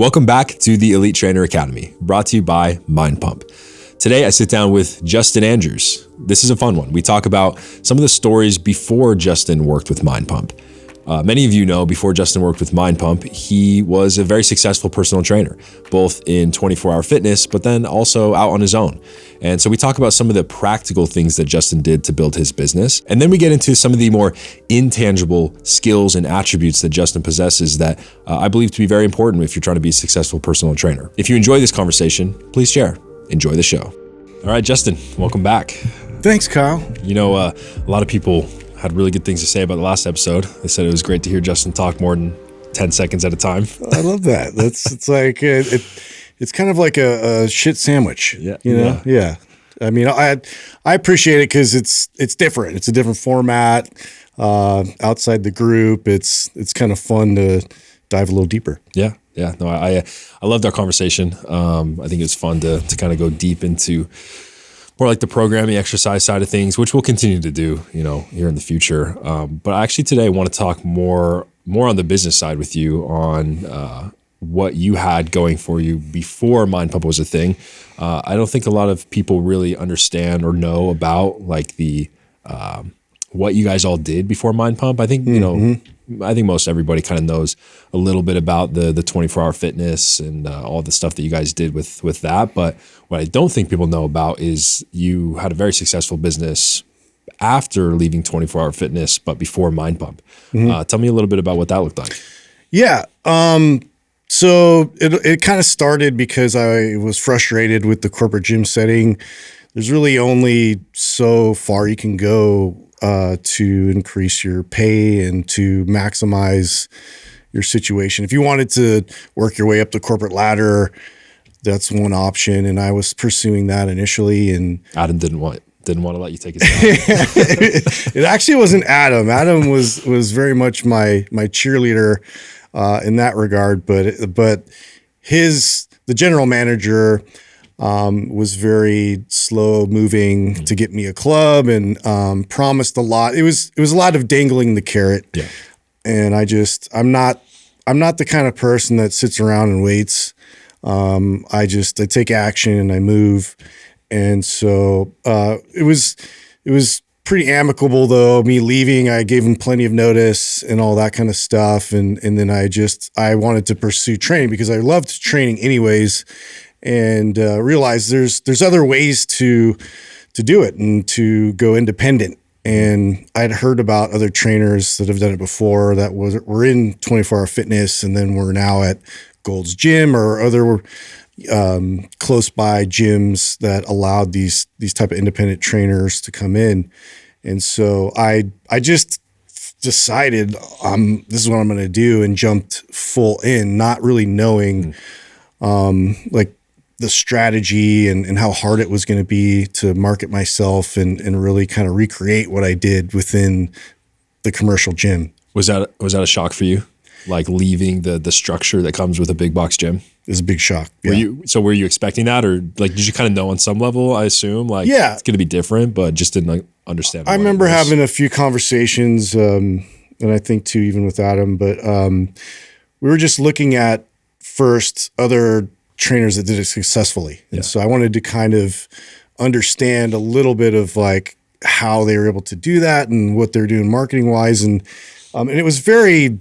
Welcome back to the Elite Trainer Academy, brought to you by Mind Pump. Today, I sit down with Justin Andrews. This is a fun one. We talk about some of the stories before Justin worked with Mind Pump. Many of you know before Justin worked with Mind Pump, he was a very successful personal trainer, both in 24-hour fitness, but then also out on his own. And so we talk about some of the practical things that Justin did to build his business. And then we get into some of the more intangible skills and attributes that Justin possesses that I believe to be very important if you're trying to be a successful personal trainer. If you enjoy this conversation, please share. Enjoy the show. All right, Justin, welcome back. Thanks, Kyle. You know, a lot of people had really good things to say about the last episode. They said it was great to hear Justin talk more than 10 seconds at a time. I love that. It's like it's kind of like a shit sandwich. Yeah. You know? Yeah. I mean, I appreciate it because it's different. It's a different format. Outside the group, it's kind of fun to dive a little deeper. Yeah. Yeah. No, I loved our conversation. I think it's fun to kind of go deep into more like the programming exercise side of things, which we'll continue to do, you know, here in the future. But actually today I want to talk more on the business side with you on what you had going for you before Mind Pump was a thing. I don't think a lot of people really understand or know about like the what you guys all did before Mind Pump. I think, you know, I think most everybody kind of knows a little bit about the 24-hour fitness and all the stuff that you guys did with that. But what I don't think people know about is you had a very successful business after leaving 24-hour fitness, but before Mind Pump. Tell me a little bit about what that looked like. Yeah. So it kind of started because I was frustrated with the corporate gym setting. There's really only so far you can go to increase your pay and to maximize your situation. If you wanted to work your way up the corporate ladder, that's one option. And I was pursuing that initially. And Adam didn't want to let you take his job. It actually wasn't Adam. Adam was very much my cheerleader in that regard. But the general manager was very slow moving to get me a club and promised a lot. It was a lot of dangling the carrot. Yeah. And I'm not the kind of person that sits around and waits. I take action and I move. And so it was pretty amicable though, me leaving. I gave him plenty of notice and all that kind of stuff. And then I wanted to pursue training because I loved training anyways. And realize there's other ways to do it and to go independent. And I'd heard about other trainers that have done it before that were in 24-hour fitness and then were now at Gold's Gym or other close by gyms that allowed these type of independent trainers to come in. And so I just decided this is what I'm going to do and jumped full in, not really knowing like the strategy and how hard it was going to be to market myself and really kind of recreate what I did within the commercial gym. Was that a shock for you? Like leaving the structure that comes with a big box gym? It was a big shock. Yeah. Were you expecting that, or like did you kind of know on some level? I assume like it's going to be different, but just didn't like understand. I remember having a few conversations, and I think too even with Adam, but we were just looking at first other trainers that did it successfully. And so I wanted to kind of understand a little bit of like how they were able to do that and what they're doing marketing wise. And it was very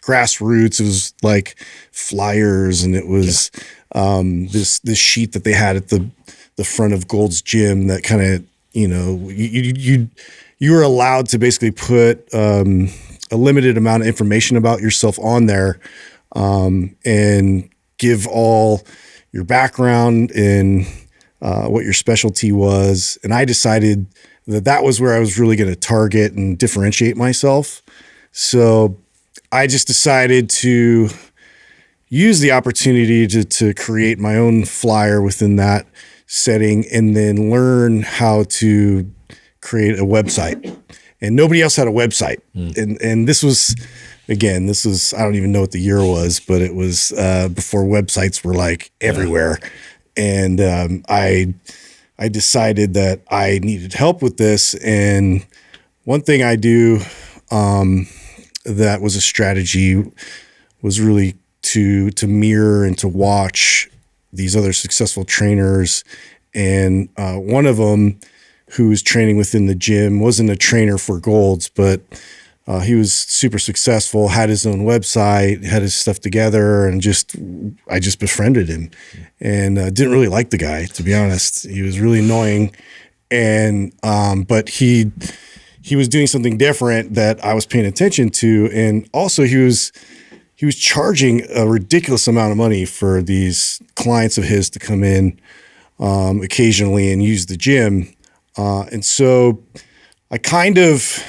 grassroots. It was like flyers and it was this sheet that they had at the front of Gold's Gym that kind of, you know, you were allowed to basically put a limited amount of information about yourself on there. And give all your background and what your specialty was. And I decided that was where I was really going to target and differentiate myself. So I just decided to use the opportunity to create my own flyer within that setting and then learn how to create a website. And nobody else had a website. And this was... Again, this was, I don't even know what the year was, but it was before websites were like everywhere. And I decided that I needed help with this. And one thing I do that was a strategy was really to mirror and to watch these other successful trainers. And one of them, who was training within the gym, wasn't a trainer for Golds, but he was super successful, had his own website, had his stuff together, and I just befriended him, and didn't really like the guy, to be honest. He was really annoying, and but he was doing something different that I was paying attention to, and also he was charging a ridiculous amount of money for these clients of his to come in occasionally and use the gym. And so I kind of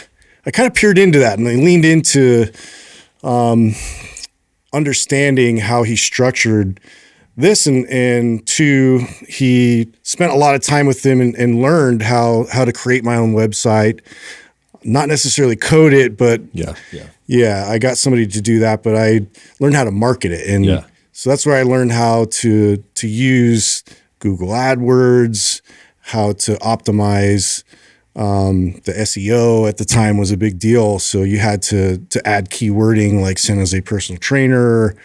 peered into that, and I leaned into understanding how he structured this, and two, he spent a lot of time with him and learned how to create my own website, not necessarily code it, but yeah, I got somebody to do that, but I learned how to market it. And so that's where I learned how to use Google AdWords, how to optimize. The SEO at the time was a big deal. So you had to add keywording like San Jose personal trainer,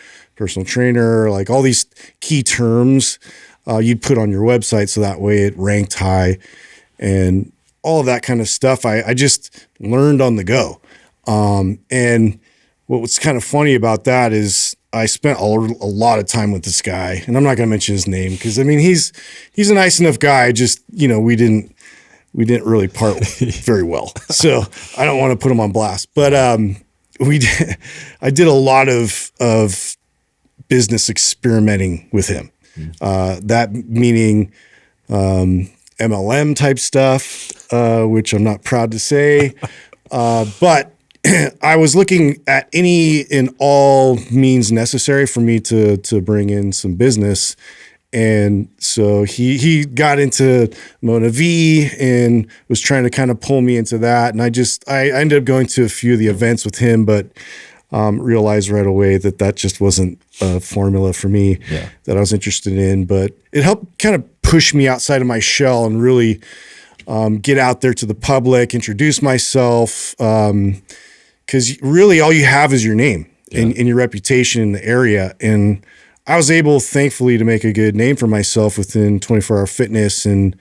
like all these key terms you'd put on your website, so that way it ranked high, and all of that kind of stuff. I just learned on the go. And what was kind of funny about that is I spent a lot of time with this guy, and I'm not going to mention his name because I mean, he's a nice enough guy. Just, we didn't really part very well. So I don't want to put him on blast, but I did a lot of business experimenting with him. That meaning MLM type stuff, which I'm not proud to say, but I was looking at any and all means necessary for me to bring in some business. And so he got into Mona V and was trying to kind of pull me into that. And I ended up going to a few of the events with him, but realized right away that just wasn't a formula for me that I was interested in. But it helped kind of push me outside of my shell and really get out there to the public, introduce myself. Because really all you have is your name and your reputation in the area. And I was able, thankfully, to make a good name for myself within 24 Hour Fitness, and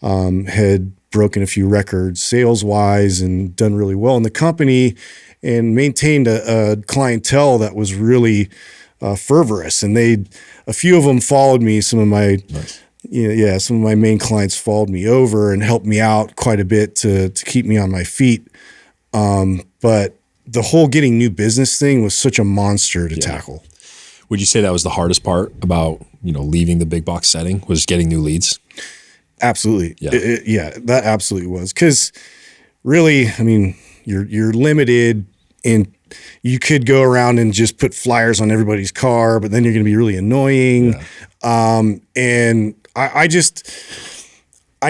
had broken a few records sales-wise and done really well in the company, and maintained a clientele that was really fervorous. And a few of them followed me. Some of my some of my main clients followed me over and helped me out quite a bit to keep me on my feet. But the whole getting new business thing was such a monster to tackle. Would you say that was the hardest part about, leaving the big box setting, was getting new leads? Absolutely. That absolutely was. Because really, I mean, you're limited, and you could go around and just put flyers on everybody's car, but then you're going to be really annoying. And I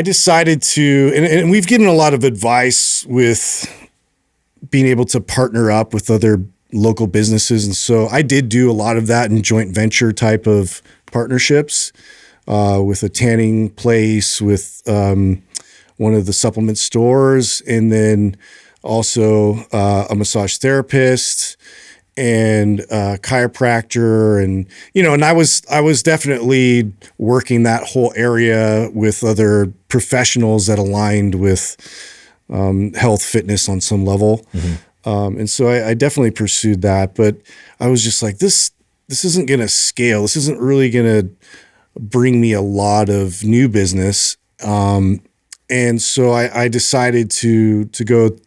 decided to, and we've given a lot of advice with being able to partner up with other local businesses. And so I did do a lot of that in joint venture type of partnerships, with a tanning place, with one of the supplement stores, and then also a massage therapist and a chiropractor. And, and I was definitely working that whole area with other professionals that aligned with health, fitness on some level. And so I definitely pursued that, but I was just like, this isn't going to scale. This isn't really going to bring me a lot of new business. And so I decided to go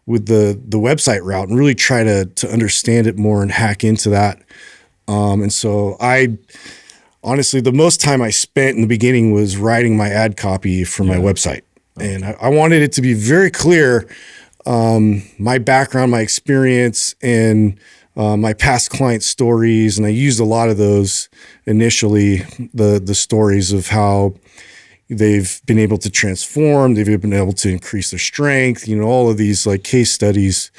with the website route and really try to understand it more and hack into that. And so honestly, the most time I spent in the beginning was writing my ad copy for my website. And I wanted it to be very clear, my background, my experience, and my past client stories. And I used a lot of those initially, the stories of how they've been able to transform, they've been able to increase their strength, all of these like case studies,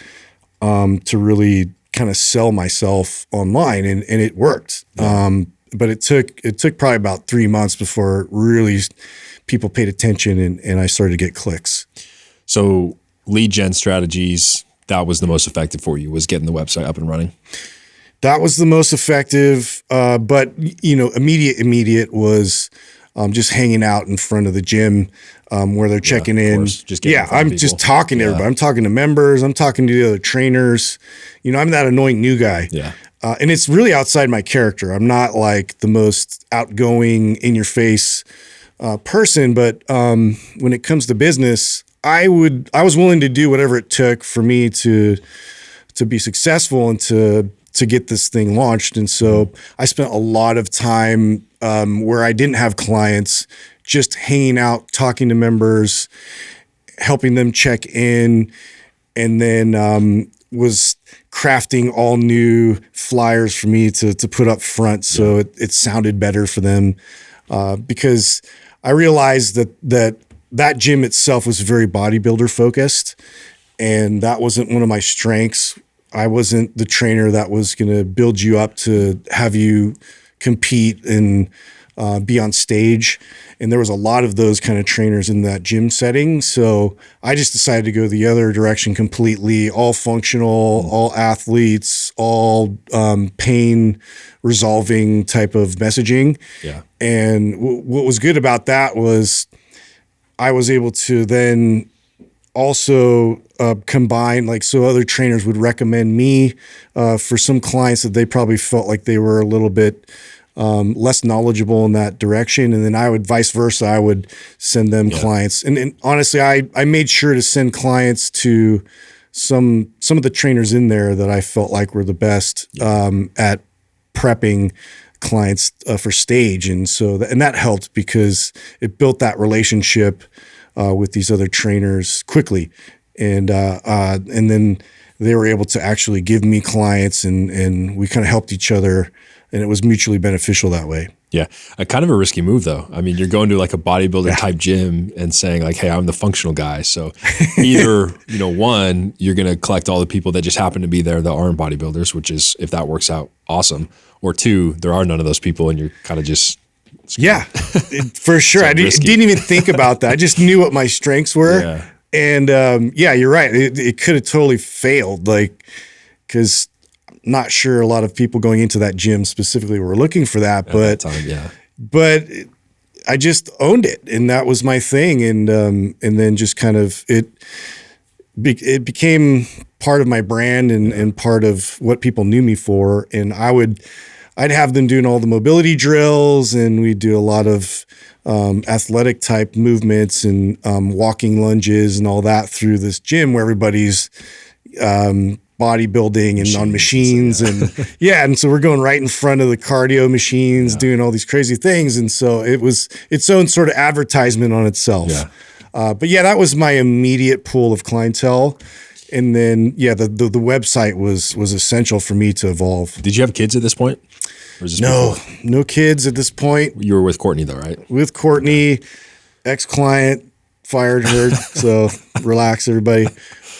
to really kind of sell myself online, and it worked. But it took probably about 3 months before really people paid attention and I started to get clicks. So lead gen strategies, that was the most effective for you, was getting the website up and running? That was the most effective. But immediate was just hanging out in front of the gym where they're checking in. Just getting in front of I'm people. just talking to everybody. I'm talking to members. I'm talking to the other trainers. I'm that annoying new guy. Yeah. And it's really outside my character. I'm not like the most outgoing, in your face person, but when it comes to business, I was willing to do whatever it took for me to be successful and to get this thing launched. And so I spent a lot of time where I didn't have clients, just hanging out, talking to members, helping them check in, and then was crafting all new flyers for me to put up front so it sounded better for them, because I realized that gym itself was very bodybuilder focused, and that wasn't one of my strengths. I wasn't the trainer that was going to build you up to have you compete and be on stage. And there was a lot of those kind of trainers in that gym setting. So I just decided to go the other direction completely, all functional, all athletes, all pain resolving type of messaging. Yeah. And what was good about that was I was able to then also combine, so other trainers would recommend me for some clients that they probably felt like they were a little bit less knowledgeable in that direction. And then I would vice versa. I would send them clients. And honestly, I made sure to send clients to some of the trainers in there that I felt like were the best at prepping clients for stage. And so that helped because it built that relationship with these other trainers quickly. And then they were able to actually give me clients, and we kind of helped each other, and it was mutually beneficial that way. Yeah. Kind of a risky move though. I mean, you're going to like a bodybuilder type gym and saying like, hey, I'm the functional guy. So either, one, you're going to collect all the people that just happen to be there that aren't bodybuilders, which is, if that works out, awesome. Or two, there are none of those people and you're kind of just. Yeah, for sure. I didn't even think about that. I just knew what my strengths were. Yeah. And you're right. It could have totally failed, because I'm not sure a lot of people going into that gym specifically were looking for that. But I just owned it, and that was my thing. And then just kind of it became part of my brand and part of what people knew me for. And I'd have them doing all the mobility drills, and we'd do a lot of athletic type movements and walking lunges and all that through this gym where everybody's bodybuilding and on machines and and so we're going right in front of the cardio machines doing all these crazy things, and so it was its own sort of advertisement on itself. But that was my immediate pool of clientele. And then the website was essential for me to evolve. Did you have kids at this point? Or is this no kids at this point. You were with Courtney though, right? With Courtney, ex-client, fired her. So relax, everybody.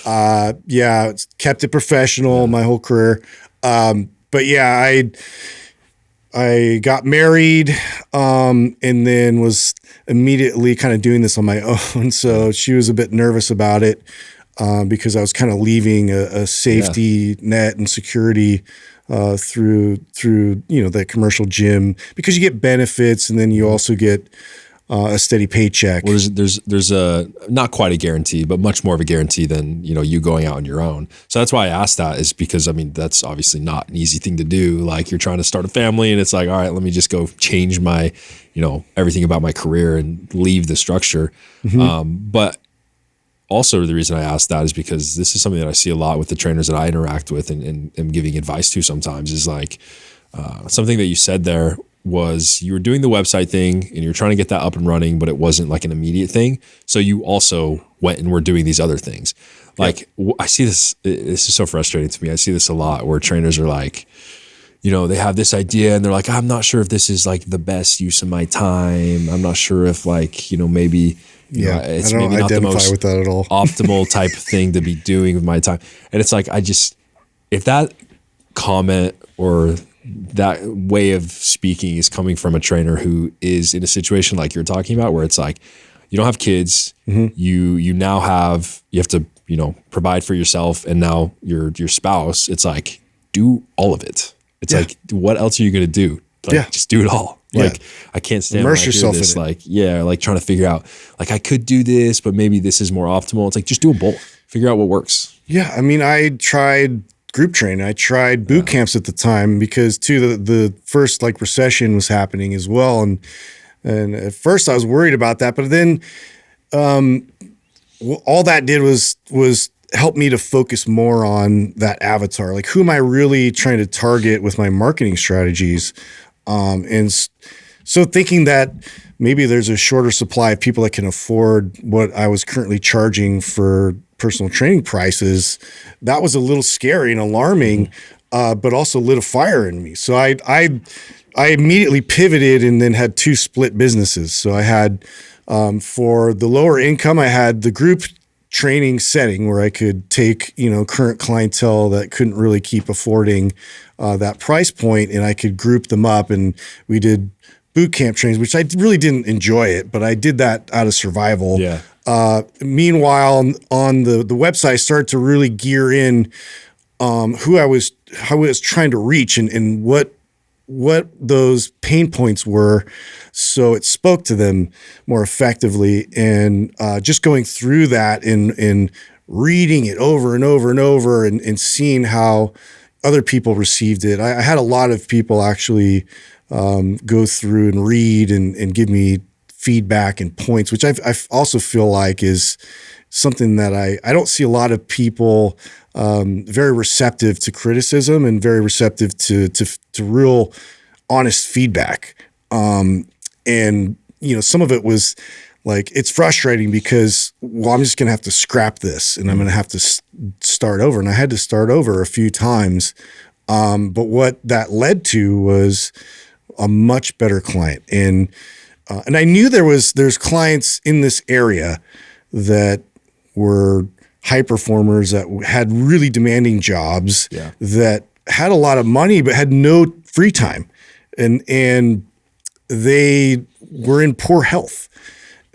Kept it professional my whole career. But I got married and then was immediately kind of doing this on my own. So she was a bit nervous about it because I was kind of leaving a safety net and security through the commercial gym, because you get benefits and then you also get a steady paycheck. Well, there's a not quite a guarantee, but much more of a guarantee than you going out on your own. So that's why I asked that, is because I mean that's obviously not an easy thing to do. Like you're trying to start a family, and it's like, all right, let me just go change my everything about my career and leave the structure. But also the reason I asked that is because this is something that I see a lot with the trainers that I interact with and am giving advice to sometimes, is like something that you said there was you were doing the website thing and you're trying to get that up and running, but it wasn't like an immediate thing. So you also went and were doing these other things. Like I see this is so frustrating to me. I see this a lot where trainers are like, they have this idea and they're like, I'm not sure if this is like the best use of my time. I'm not sure if maybe it's I don't maybe not the identify most with that at all. optimal type of thing to be doing with my time. And it's like, if that comment or that way of speaking is coming from a trainer who is in a situation like you're talking about, where it's like, you don't have kids, you now you have to, provide for yourself and now your spouse, it's like, do all of it. It's like, what else are you going to do? Like, just do it all. Like, I can't stand immerse when I hear yourself this, in it. like, like trying to figure out, like, I could do this, but maybe this is more optimal. It's like, just do them both. Figure out what works. Yeah. I mean, I tried group training. I tried boot camps at the time because too, the first like recession was happening as well. And at first I was worried about that, but then, all that did was help me to focus more on that avatar. Like, who am I really trying to target with my marketing strategies? So thinking that maybe there's a shorter supply of people that can afford what I was currently charging for personal training prices, that was a little scary and alarming, but also lit a fire in me. So I immediately pivoted and then had 2 split businesses. So I had, for the lower income, I had the group training setting where I could take, current clientele that couldn't really keep affording that price point, and I could group them up, and we did boot camp trainings, which I really didn't enjoy it, but I did that out of survival. Yeah. Meanwhile, on the website, I started to really gear in how I was trying to reach and what those pain points were, so it spoke to them more effectively. And just going through that and reading it over and over and over and seeing how other people received it. I had a lot of people actually go through and read and give me feedback and points, which I also feel like is something that I don't see a lot of people very receptive to criticism and very receptive to real honest feedback. And some of it was like, it's frustrating because, well, I'm just going to have to scrap this and I'm going to have to start over. And I had to start over a few times. But what that led to was a much better client. And I knew there's clients in this area that were high performers that had really demanding jobs, that had a lot of money but had no free time, and they were in poor health.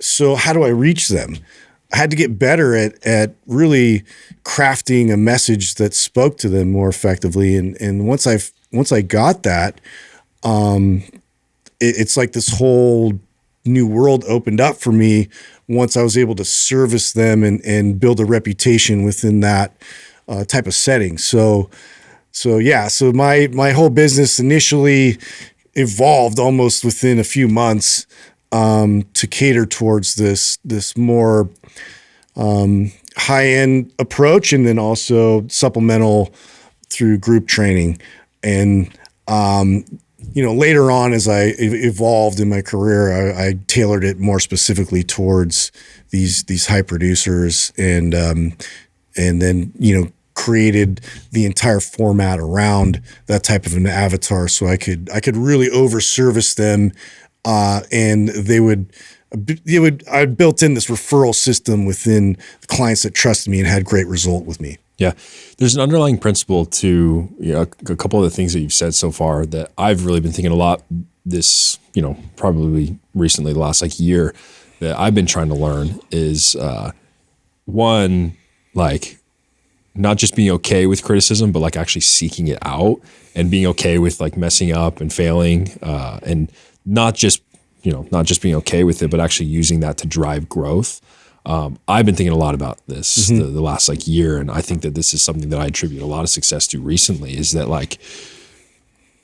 So how do I reach them? I had to get better at really crafting a message that spoke to them more effectively. And once I got that, it's like this whole new world opened up for me once I was able to service them and build a reputation within that type of setting. So my whole business initially evolved almost within a few months to cater towards this more high-end approach, and then also supplemental through group training. And later on, as I evolved in my career, I tailored it more specifically towards these high producers, and then created the entire format around that type of an avatar, so I could really over service them, and I built in this referral system within the clients that trusted me and had great result with me. Yeah. There's an underlying principle to a couple of the things that you've said so far that I've really been thinking a lot this, probably recently, the last year, that I've been trying to learn is one, like, not just being okay with criticism, but actually seeking it out and being okay with messing up and failing, and not just being okay with it, but actually using that to drive growth. I've been thinking a lot about this the last year, and I think that this is something that I attribute a lot of success to recently, is that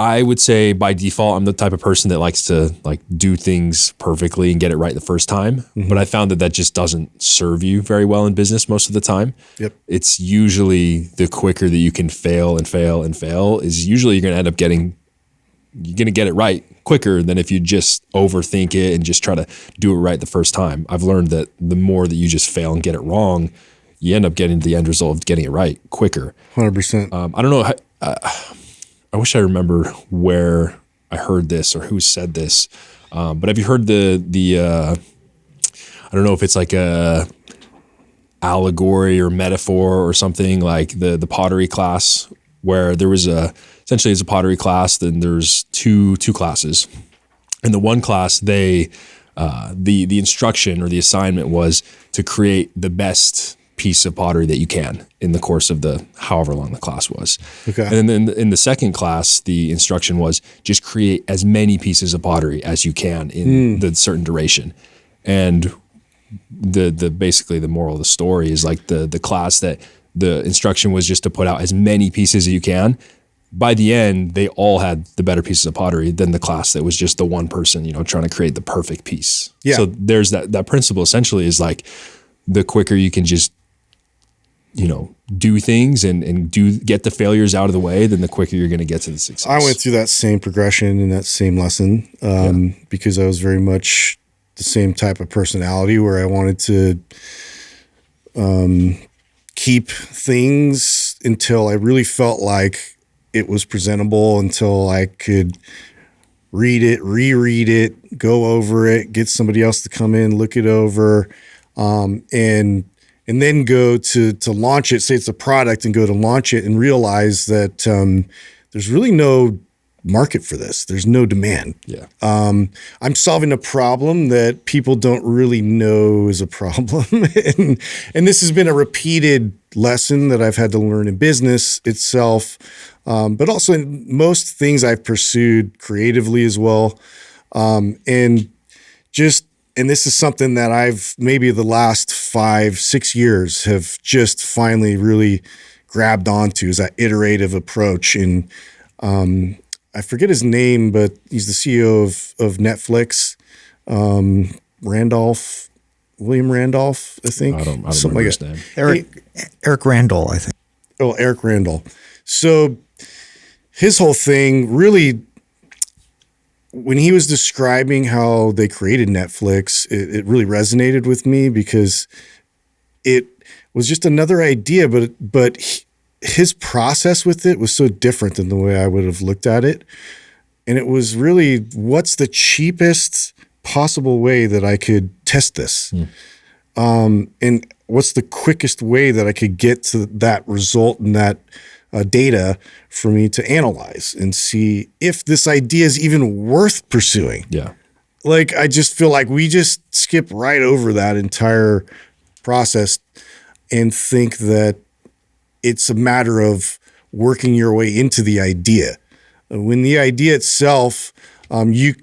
I would say by default, I'm the type of person that likes to do things perfectly and get it right the first time. But I found that just doesn't serve you very well in business most of the time. Yep. It's usually the quicker that you can fail and fail and fail is usually you're going to end up you're going to get it right quicker than if you just overthink it and just try to do it right the first time. I've learned that the more that you just fail and get it wrong, you end up getting the end result of getting it right quicker. 100%. I don't know. I wish I remember where I heard this or who said this, but have you heard the I don't know if it's a allegory or metaphor or something, like the pottery class, where there was essentially it's a pottery class, then there's two classes. In the one class, the instruction or the assignment was to create the best piece of pottery that you can in the course of the however long the class was. Okay. And then in the second class, the instruction was just create as many pieces of pottery as you can in the certain duration. And the basically the moral of the story is like the class that the instruction was just to put out as many pieces as you can. By the end, they all had the better pieces of pottery than the class that was just the one person, you know, trying to create the perfect piece. Yeah. So there's that principle essentially is like the quicker you can just, you know, do things and get the failures out of the way, then the quicker you're going to get to the success. I went through that same progression and that same lesson because I was very much the same type of personality where I wanted to keep things until I really felt like it was presentable, until I could read it, reread it, go over it, get somebody else to come in, look it over, and then go to launch it. Say it's a product and go to launch it and realize that there's really no market for this. There's no demand. Yeah. I'm solving a problem that people don't really know is a problem. and this has been a repeated lesson that I've had to learn in business itself, but also in most things I've pursued creatively as well. And this is something that I've maybe the last 5-6 years have just finally really grabbed onto, is that iterative approach. And I forget his name, but he's the CEO of Netflix, William Randolph, I think. I don't something remember like his name. Eric Randall, I think. Oh, Eric Randall. So his whole thing really, when he was describing how they created Netflix, it really resonated with me because it was just another idea, but his process with it was so different than the way I would have looked at it. And it was really, what's the cheapest possible way that I could test this? And what's the quickest way that I could get to that result and that data for me to analyze and see if this idea is even worth pursuing. Yeah. Like, I just feel like we just skip right over that entire process and think that it's a matter of working your way into the idea. When the idea itself, you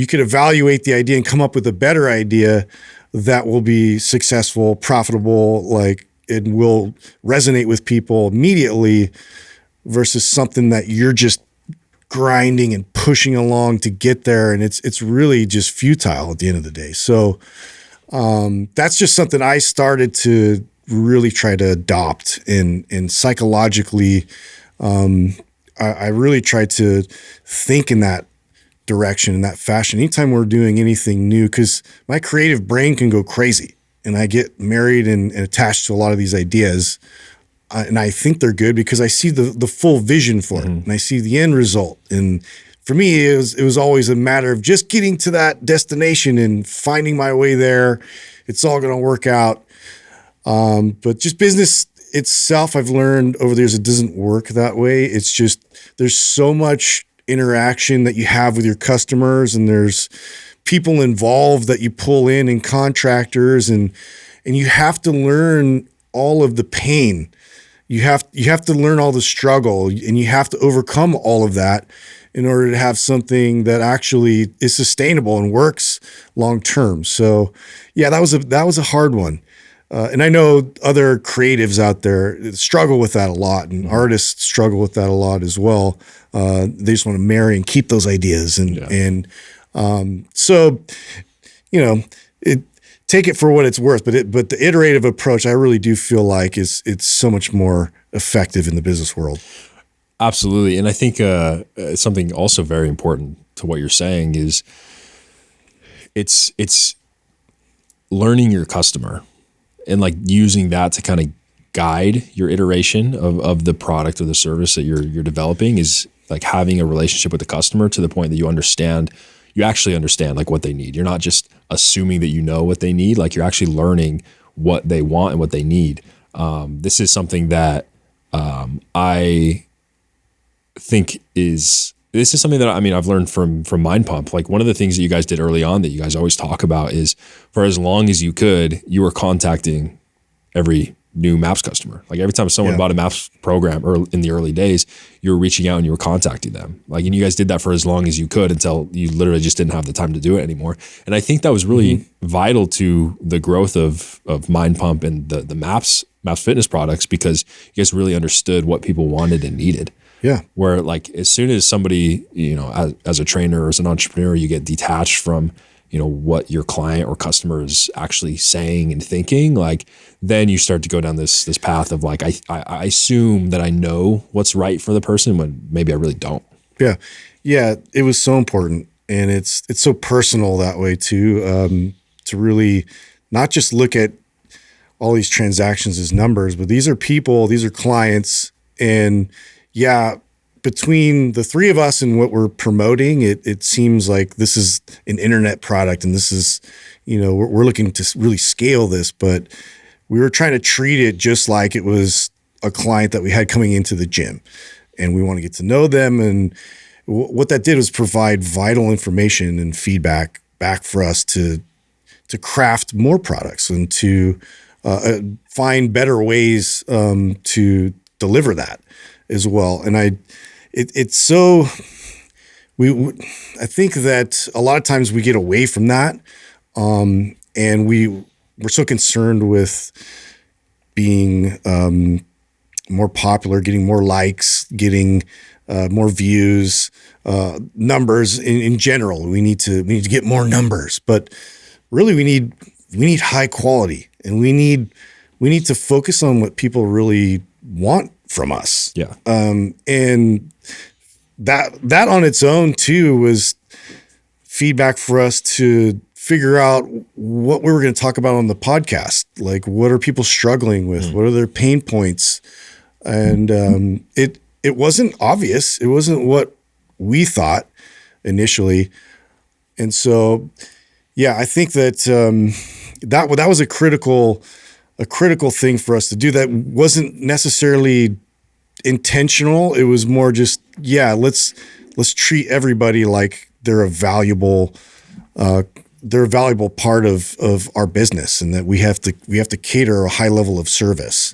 could evaluate the idea and come up with a better idea that will be successful, profitable, like it will resonate with people immediately, versus something that you're just grinding and pushing along to get there. And it's really just futile at the end of the day. So that's just something I started to really try to adopt, and psychologically, I really try to think in that direction, in that fashion. Anytime we're doing anything new, because my creative brain can go crazy and I get married and attached to a lot of these ideas. And I think they're good because I see the full vision for it, and I see the end result. And for me, it was always a matter of just getting to that destination and finding my way there. It's all going to work out. But just business itself, I've learned over the years, it doesn't work that way. It's just, there's so much interaction that you have with your customers, and there's people involved that you pull in, and contractors, and you have to learn all of the pain. You have to learn all the struggle, and you have to overcome all of that in order to have something that actually is sustainable and works long term. So yeah, that was a hard one. And I know other creatives out there struggle with that a lot, and artists struggle with that a lot as well. They just want to marry and keep those ideas. So, you know, take it for what it's worth, but the iterative approach, I really do feel like it's so much more effective in the business world. Absolutely. And I think something also very important to what you're saying is it's learning your customer and like using that to kind of guide your iteration of the product or the service that you're developing, is like having a relationship with the customer to the point that you actually understand like what they need. You're not just assuming that you know what they need, like you're actually learning what they want and what they need. This is something that I think this is something that I've learned from Mind Pump. Like one of the things that you guys did early on that you guys always talk about is, for as long as you could, you were contacting every new Maps customer. Like every time someone bought a Maps program or in the early days, you were reaching out and you were contacting them. Like, and you guys did that for as long as you could until you literally just didn't have the time to do it anymore. And I think that was really vital to the growth of Mind Pump and the Maps fitness products, because you guys really understood what people wanted and needed. Yeah. Where like as soon as somebody, you know, as a trainer or as an entrepreneur, you get detached from, you know, what your client or customer is actually saying and thinking, like then you start to go down this path of like, I assume that I know what's right for the person when maybe I really don't. Yeah. Yeah. It was so important. And it's so personal that way too, to really not just look at all these transactions as numbers, but these are people, these are clients. And yeah, between the three of us and what we're promoting, it seems like this is an internet product, and this is, you know, we're looking to really scale this, but we were trying to treat it just like it was a client that we had coming into the gym, and we want to get to know them. And what that did was provide vital information and feedback back for us to craft more products and to find better ways to deliver that as well. And I think that a lot of times we get away from that, and we're so concerned with being more popular, getting more likes, getting more views, numbers in general. We need to get more numbers, but really we need high quality, and we need to focus on what people really want from us. Yeah. And that on its own too was feedback for us to figure out what we were going to talk about on the podcast. Like, what are people struggling with? What are their pain points? And it wasn't obvious. It wasn't what we thought initially. And so, yeah, I think that that was a critical thing for us to do. That wasn't necessarily intentional. It was more just, yeah, let's treat everybody like they're a valuable part of our business, and that we have to cater a high level of service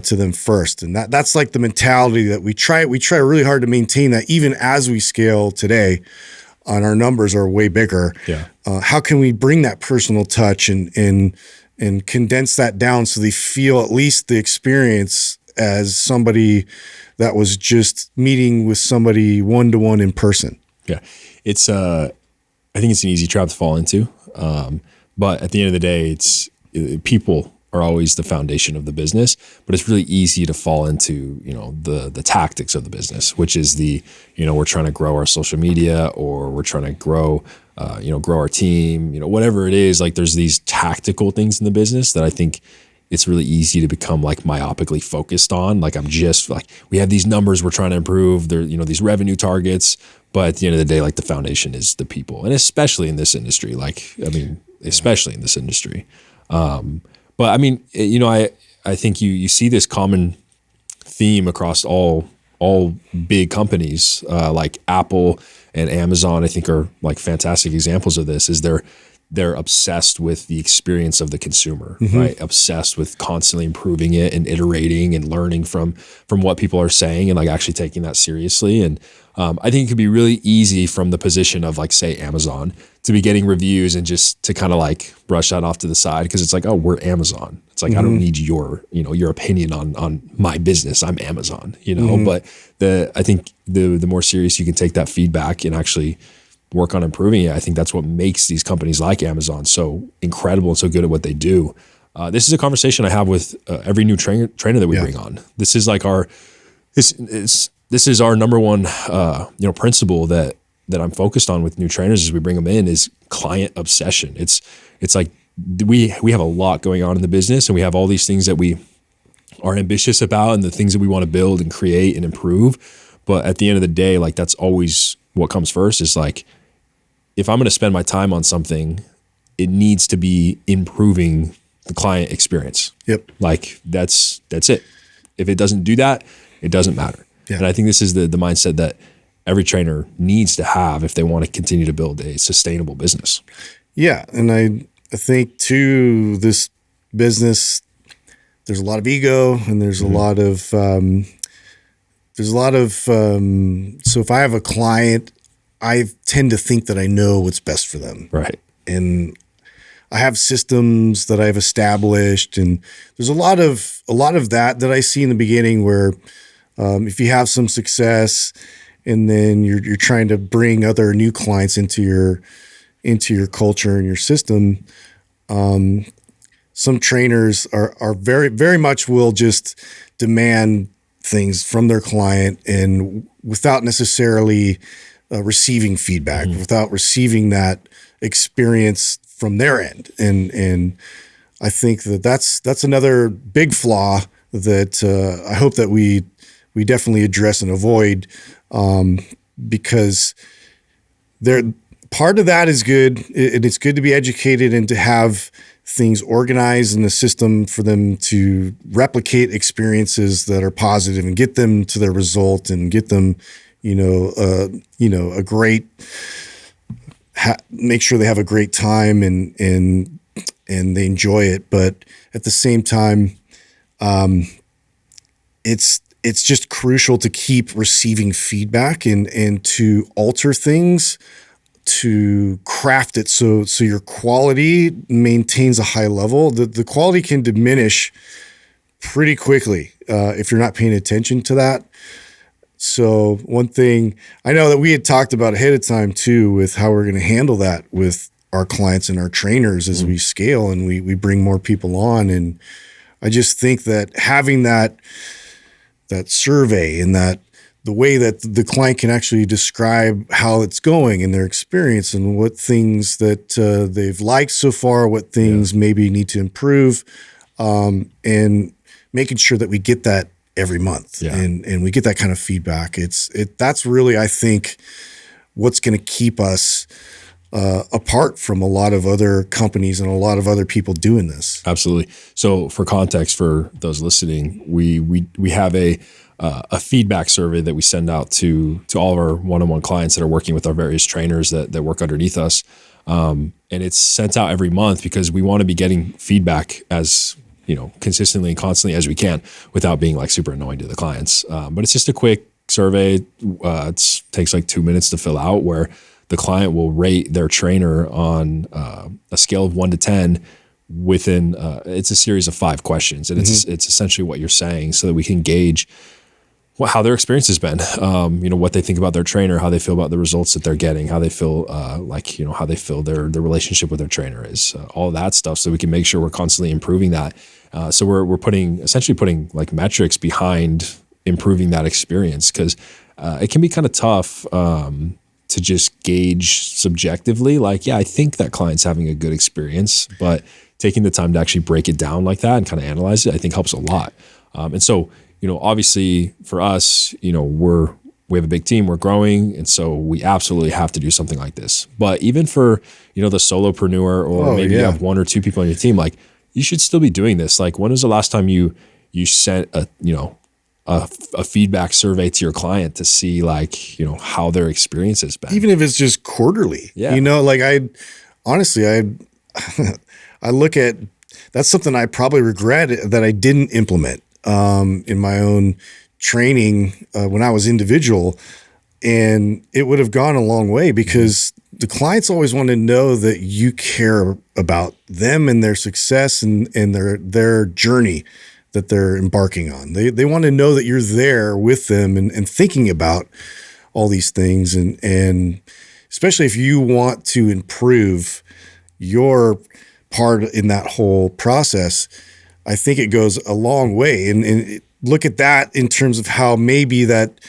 to them first. And that's like the mentality that we try really hard to maintain, that even as we scale today and our numbers are way bigger. Yeah. How can we bring that personal touch and condense that down so they feel at least the experience as somebody that was just meeting with somebody one-to-one in person. Yeah. It's, I think it's an easy trap to fall into. But at the end of the day, people are always the foundation of the business, but it's really easy to fall into, you know, the tactics of the business, which is we're trying to grow our social media, or we're trying to grow our team, whatever it is. Like, there's these tactical things in the business that I think it's really easy to become like myopically focused on. Like, I'm just like, we have these numbers we're trying to improve. There, these revenue targets, but at the end of the day, like, the foundation is the people, and especially in this industry. Especially in this industry. But I mean, I think you see this common theme across all big companies, like Apple and Amazon, I think, are like fantastic examples of this. Is they're obsessed with the experience of the consumer, right? Obsessed with constantly improving it and iterating and learning from what people are saying, and like actually taking that seriously. And I think it could be really easy from the position of, like, say, Amazon, to be getting reviews and just to kind of like brush that off to the side, because it's like, oh, we're Amazon. It's like, I don't need your opinion on my business. I'm Amazon, But I think the more serious you can take that feedback and actually work on improving it, I think that's what makes these companies like Amazon so incredible and so good at what they do. This is a conversation I have with every new trainer that we bring on. This is like this is our number one principle that I'm focused on with new trainers as we bring them in, is client obsession. It's like we have a lot going on in the business, and we have all these things that we are ambitious about, and the things that we want to build and create and improve. But at the end of the day, like, that's always what comes first. Is like, if I'm going to spend my time on something, it needs to be improving the client experience. Yep. Like, that's it. If it doesn't do that, it doesn't matter. Yeah. And I think this is the mindset that every trainer needs to have if they want to continue to build a sustainable business. Yeah. And I think too, this business, there's a lot of ego, and there's a lot of so if I have a client, I tend to think that I know what's best for them. Right. And I have systems that I've established, and there's a lot of that I see in the beginning where if you have some success and then you're trying to bring other new clients into your culture and your system, some trainers are very, very much will just demand things from their client and without necessarily receiving feedback, without receiving that experience from their end. And I think that's another big flaw that I hope that we definitely address and avoid, because part of that is good. It's good to be educated and to have things organized in the system for them to replicate experiences that are positive and get them to their result and get them, a great, make sure they have a great time and they enjoy it. But at the same time, it's just crucial to keep receiving feedback and to alter things, to craft it so your quality maintains a high level. The quality can diminish pretty quickly if you're not paying attention to that. So one thing I know that we had talked about ahead of time too, with how we're going to handle that with our clients and our trainers as we scale and we bring more people on. And I just think that having that survey and that the way that the client can actually describe how it's going and their experience and what things that they've liked so far, what things maybe need to improve, and making sure that we get that every month and we get that kind of feedback. That's really, I think, what's going to keep us apart from a lot of other companies and a lot of other people doing this. Absolutely. So for context, for those listening, we have a feedback survey that we send out to all of our one-on-one clients that are working with our various trainers that work underneath us. And it's sent out every month because we want to be getting feedback as consistently and constantly as we can without being like super annoying to the clients. But it's just a quick survey. It takes like 2 minutes to fill out, where the client will rate their trainer on a scale of 1 to 10 within, it's a series of 5 questions. And it's essentially what you're saying so that we can gauge how their experience has been, what they think about their trainer, how they feel about the results that they're getting, how they feel how they feel their relationship with their trainer is, all that stuff, so we can make sure we're constantly improving that. So we're essentially putting like metrics behind improving that experience, because it can be kind of tough to just gauge subjectively, like, I think that client's having a good experience, but taking the time to actually break it down like that and kind of analyze it, I think helps a lot. And so, obviously for us, we have a big team, we're growing. And so we absolutely have to do something like this. But even for, the solopreneur, or maybe you have 1 or 2 people on your team, like, you should still be doing this. Like, when was the last time you sent a feedback survey to your client to see how their experience has been? Even if it's just quarterly, I honestly I look at, that's something I probably regret that I didn't implement in my own training when I was individual, and it would have gone a long way, because the clients always want to know that you care about them and their success and their journey that they're embarking on. They want to know that you're there with them and thinking about all these things, and especially if you want to improve your part in that whole process, I think it goes a long way. And look at that in terms of how maybe that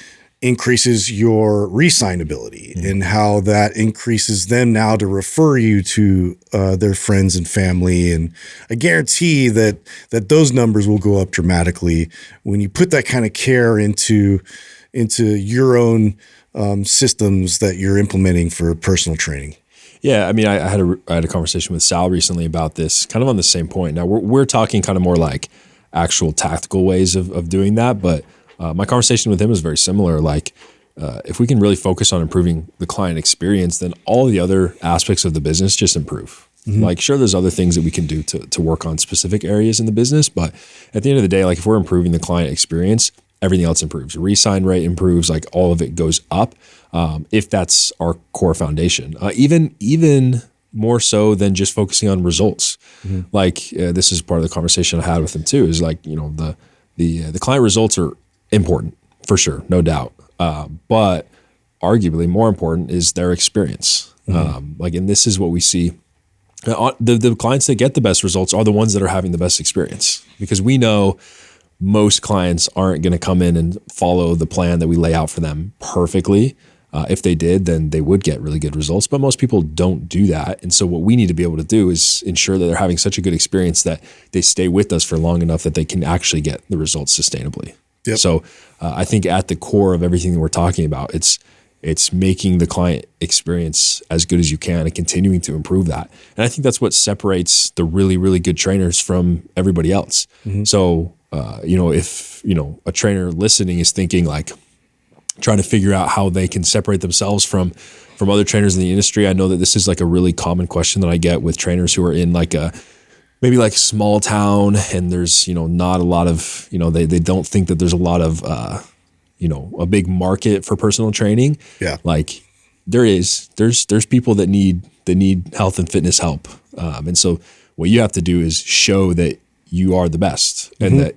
increases your re-signability and how that increases them now to refer you to their friends and family. And I guarantee that those numbers will go up dramatically when you put that kind of care into your own systems that you're implementing for personal training. Yeah, I mean, I had a conversation with Sal recently about this, kind of on the same point. Now we're talking kind of more like actual tactical ways of doing that, but my conversation with him is very similar. Like, if we can really focus on improving the client experience, then all the other aspects of the business just improve. Like, sure, there's other things that we can do to work on specific areas in the business, but at the end of the day, like if we're improving the client experience, everything else improves. Re-sign rate improves, like all of it goes up. If that's our core foundation, even more so than just focusing on results. Like this is part of the conversation I had with him too. Is like, you know, the client results are important for sure, no doubt. But arguably more important is their experience. Like, and this is what we see. The clients that get the best results are the ones that are having the best experience, because we know most clients aren't going to come in and follow the plan that we lay out for them perfectly. If they did, then they would get really good results, but most people don't do that. And so what we need to be able to do is ensure that they're having such a good experience that they stay with us for long enough that they can actually get the results sustainably. Yep. So I think at the core of everything that we're talking about, it's making the client experience as good as you can and continuing to improve that. And I think that's what separates the really, really good trainers from everybody else. So, you know, if, you know, a trainer listening is thinking like trying to figure out how they can separate themselves from other trainers in the industry, I know that this is like a really common question that I get with trainers who are in like maybe like small town, and there's, you know, not a lot of, you know, they don't think that there's a lot of, you know, a big market for personal training. Yeah. Like there's people that need health and fitness help. And so what you have to do is show that you are the best and that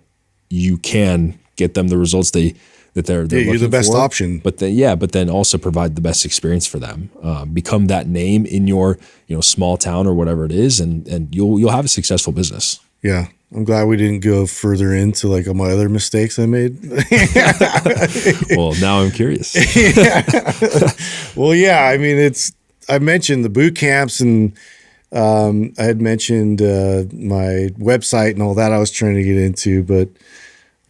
you can get them the results they're you're the best option. But then also provide the best experience for them. Become that name in your, you know, small town or whatever it is, and you'll have a successful business. Yeah. I'm glad we didn't go further into like all my other mistakes I made. Well, now I'm curious. Well, yeah, I mean, I mentioned the boot camps, and I had mentioned my website and all that I was trying to get into, but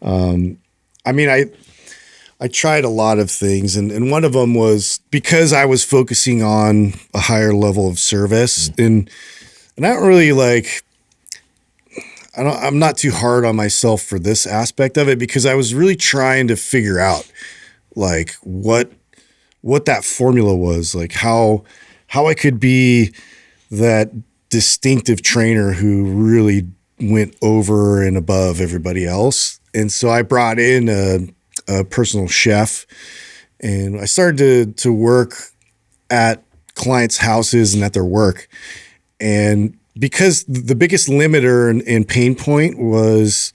I mean, I tried a lot of things, and one of them was because I was focusing on a higher level of service, and I don't really like, I'm not too hard on myself for this aspect of it, because I was really trying to figure out like what that formula was, like how I could be that distinctive trainer who really went over and above everybody else. And so I brought in a personal chef, and I started to work at clients' houses and at their work. And because the biggest limiter and pain point was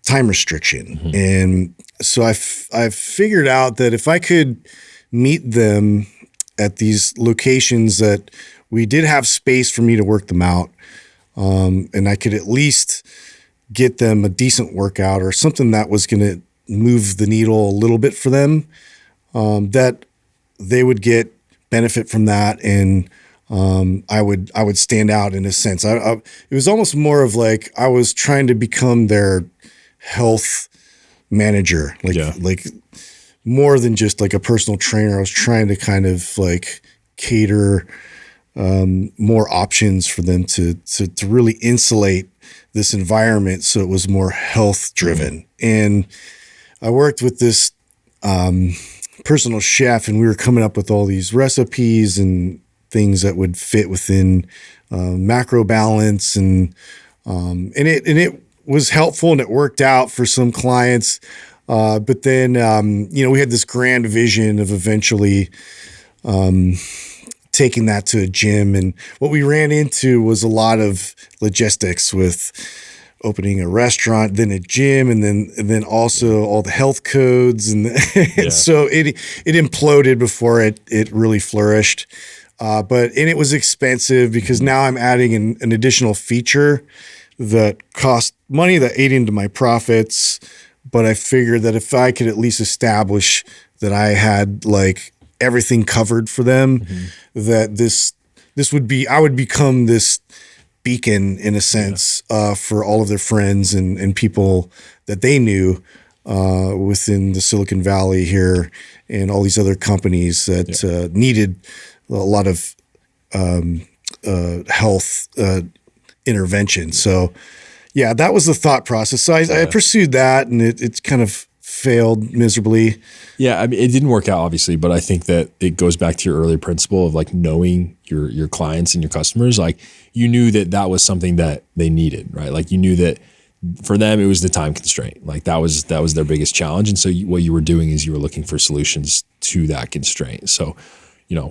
time restriction. And so I've figured out that if I could meet them at these locations that we did have space for me to work them out, and I could at least get them a decent workout or something that was going to move the needle a little bit for them, that they would get benefit from that. And I would stand out in a sense. It was almost more of like I was trying to become their health manager, like more than just like a personal trainer. I was trying to kind of like cater more options for them to really insulate this environment so it was more health driven. And I worked with this personal chef, and we were coming up with all these recipes and things that would fit within macro balance, and it was helpful, and it worked out for some clients. But then you know, we had this grand vision of eventually taking that to a gym, and what we ran into was a lot of logistics with opening a restaurant, then a gym, and then also all the health codes, and so it imploded before it really flourished. But it was expensive, because now I'm adding an additional feature that cost money that ate into my profits. But I figured that if I could at least establish that I had like everything covered for them, that this would be, I would become this beacon in a sense for all of their friends and people that they knew within the Silicon Valley here, and all these other companies that needed a lot of health intervention. So yeah, that was the thought process. So I pursued that, and it kind of failed miserably. Yeah, I mean, it didn't work out obviously, but I think that it goes back to your earlier principle of like knowing your clients and your customers. Like you knew that that was something that they needed, right? Like you knew that for them it was the time constraint. Like that was their biggest challenge, and so what you were doing is you were looking for solutions to that constraint. So,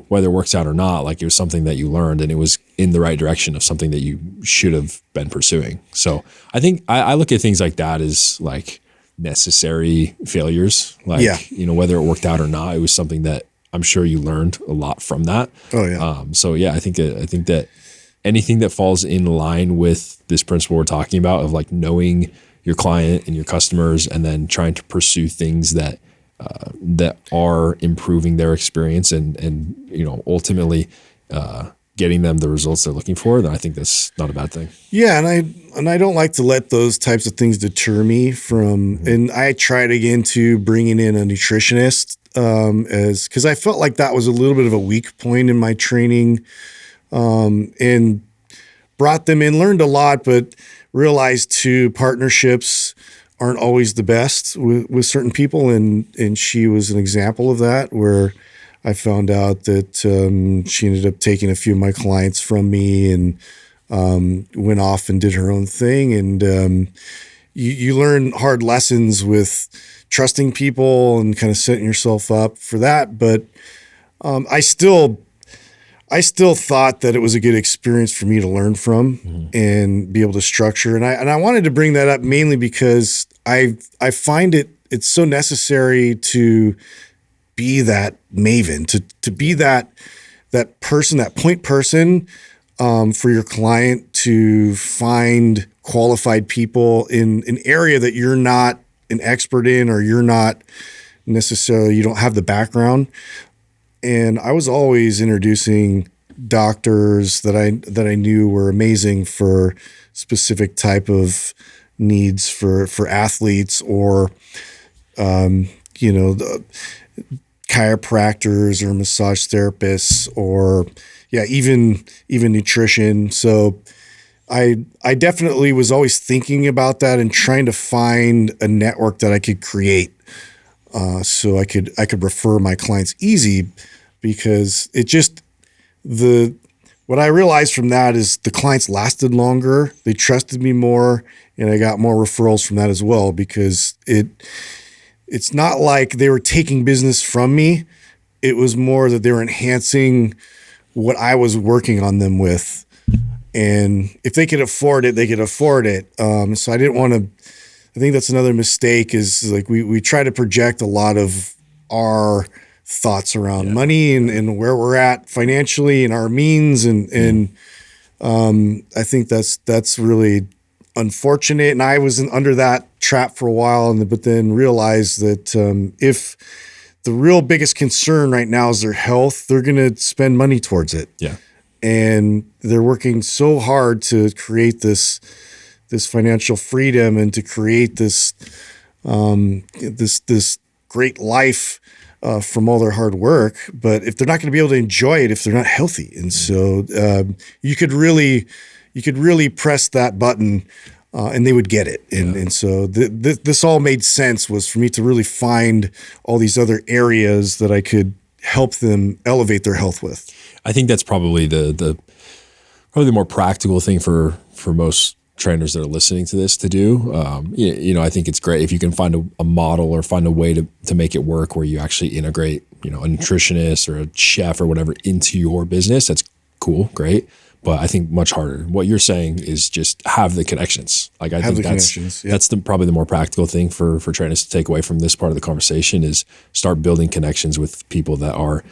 whether it works out or not, like it was something that you learned, and it was in the right direction of something that you should have been pursuing. So I think I look at things like that as like necessary failures. Like, whether it worked out or not, it was something that I'm sure you learned a lot from that. Oh yeah. So yeah, I think that anything that falls in line with this principle we're talking about of like knowing your client and your customers, and then trying to pursue things that are improving their experience and ultimately getting them the results they're looking for, then I think that's not a bad thing. Yeah, and I don't like to let those types of things deter me from. And I tried again to bringing in a nutritionist because I felt like that was a little bit of a weak point in my training, and brought them in, learned a lot, but realized too partnerships aren't always the best with certain people, and she was an example of that, where I found out that she ended up taking a few of my clients from me and went off and did her own thing. And you learn hard lessons with trusting people and kind of setting yourself up for that. But I still thought that it was a good experience for me to learn from and be able to structure. And I wanted to bring that up mainly because I find it's so necessary to be that maven, to be that person, that point person for your client, to find qualified people in an area that you're not an expert in, or you're not necessarily, you don't have the background. And I was always introducing doctors that I knew were amazing for specific type of needs for athletes, or chiropractors or massage therapists, or even nutrition. So I definitely was always thinking about that and trying to find a network that I could create, so I could refer my clients easy, because it just what I realized from that is the clients lasted longer, they trusted me more, and I got more referrals from that as well, because it's not like they were taking business from me. It was more that they were enhancing what I was working on them with. And if they could afford it, they could afford it. So I didn't want to, I think that's another mistake, is like we try to project a lot of our thoughts around money and where we're at financially and our means. And I think that's really unfortunate. And I was under that trap for a while, but then realized that if the real biggest concern right now is their health, they're going to spend money towards it. Yeah. And they're working so hard to create this financial freedom and to create this great life from all their hard work. But if they're not going to be able to enjoy it if they're not healthy, and so you could really press that button and they would get it. And so this all made sense, was for me to really find all these other areas that I could help them elevate their health with. I think that's probably the more practical thing for most trainers that are listening to this to do. I think it's great if you can find a model or find a way to make it work, where you actually integrate, a nutritionist or a chef or whatever into your business. That's cool, great. But I think much harder. What you're saying is just have the connections. Like I think that's probably the more practical thing for trainers to take away from this part of the conversation, is start building connections with people that are,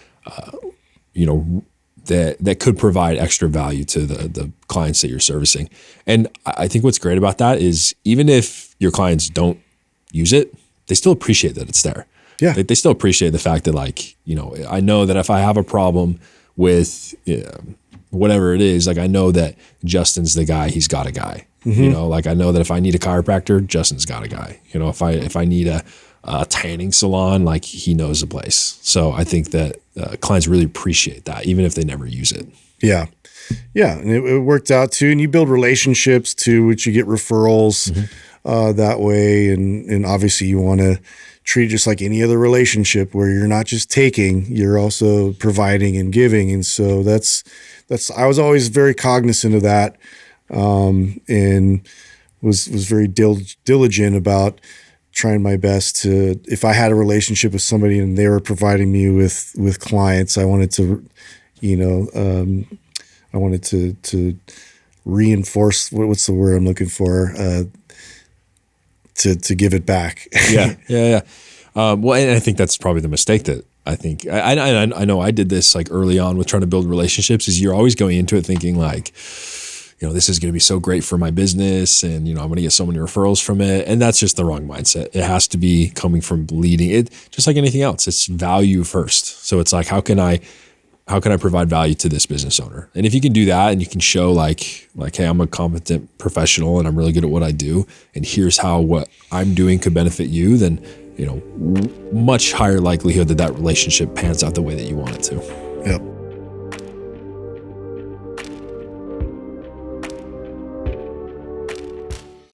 that could provide extra value to the clients that you're servicing. And I think what's great about that is, even if your clients don't use it, they still appreciate that it's there. Yeah. They still appreciate the fact that, like, I know that if I have a problem with whatever it is, like I know that Justin's the guy, he's got a guy. Like I know that if I need a chiropractor, Justin's got a guy. If I need a tanning salon, like he knows the place. So I think that clients really appreciate that, even if they never use it. Yeah. Yeah. And it worked out too. And you build relationships too, which you get referrals. that way. And obviously you want to treat it just like any other relationship where you're not just taking, you're also providing and giving. And so I was always very cognizant of that, and was very diligent about trying my best to, if I had a relationship with somebody and they were providing me with clients, I wanted to, to reinforce, what's the word I'm looking for, to give it back. Yeah. Well, and I think that's probably the mistake that I think I know I did this like early on with trying to build relationships, is you're always going into it thinking like, this is going to be so great for my business, and I'm going to get so many referrals from it. And that's just the wrong mindset. It has to be coming from leading it, just like anything else. It's value first. So it's like, how can I provide value to this business owner? And if you can do that, and you can show like, hey, I'm a competent professional and I'm really good at what I do, and here's how what I'm doing could benefit you, then much higher likelihood that relationship pans out the way that you want it to. Yep.